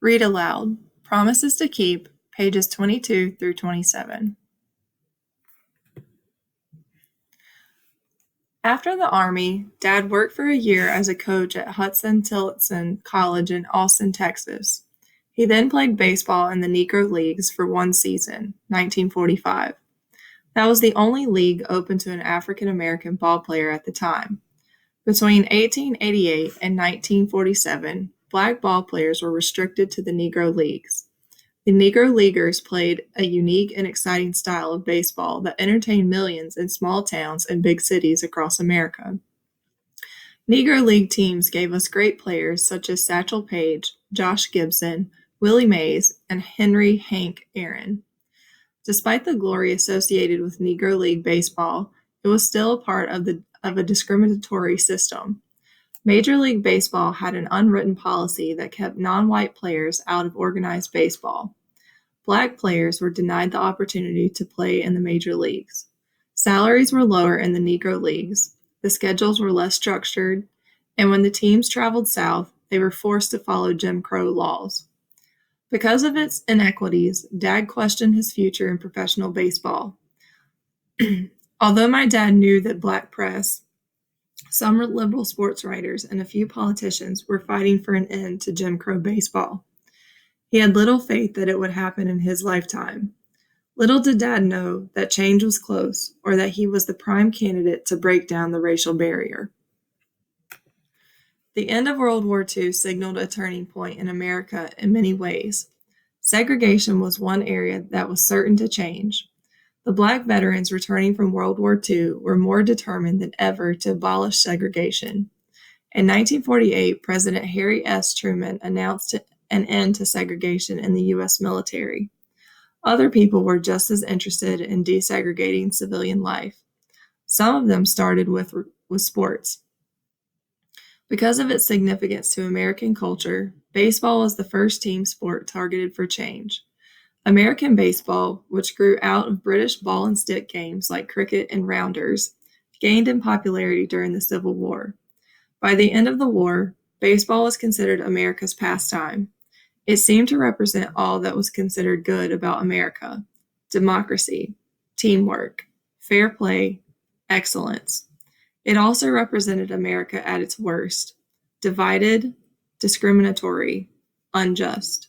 Read Aloud, Promises to Keep, pages 22 through 27. After the Army, Dad worked for a year as a coach at Hudson-Tillotson College in Austin, Texas. He then played baseball in the Negro Leagues for one season, 1945. That was the only league open to an African-American ball player at the time. Between 1888 and 1947, black ball players were restricted to the Negro Leagues. The Negro Leaguers played a unique and exciting style of baseball that entertained millions in small towns and big cities across America. Negro League teams gave us great players such as Satchel Paige, Josh Gibson, Willie Mays, and Henry Hank Aaron. Despite the glory associated with Negro League baseball, it was still a part of a discriminatory system. Major League Baseball had an unwritten policy that kept non-white players out of organized baseball. Black players were denied the opportunity to play in the major leagues. Salaries were lower in the Negro Leagues, the schedules were less structured, and when the teams traveled south, they were forced to follow Jim Crow laws. Because of its inequities, Dad questioned his future in professional baseball. Although my dad knew that black press, some liberal sports writers, and a few politicians were fighting for an end to Jim Crow baseball, he had little faith that it would happen in his lifetime. Little did Dad know that change was close, or that he was the prime candidate to break down the racial barrier. The end of World War II signaled a turning point in America in many ways. Segregation was one area that was certain to change. The black veterans returning from World War II were more determined than ever to abolish segregation. In 1948, President Harry S. Truman announced an end to segregation in the U.S. military. Other people were just as interested in desegregating civilian life. Some of them started with sports. Because of its significance to American culture, baseball was the first team sport targeted for change. American baseball, which grew out of British ball and stick games like cricket and rounders, gained in popularity during the Civil War. By the end of the war, baseball was considered America's pastime. It seemed to represent all that was considered good about America: democracy, teamwork, fair play, excellence. It also represented America at its worst: divided, discriminatory, unjust.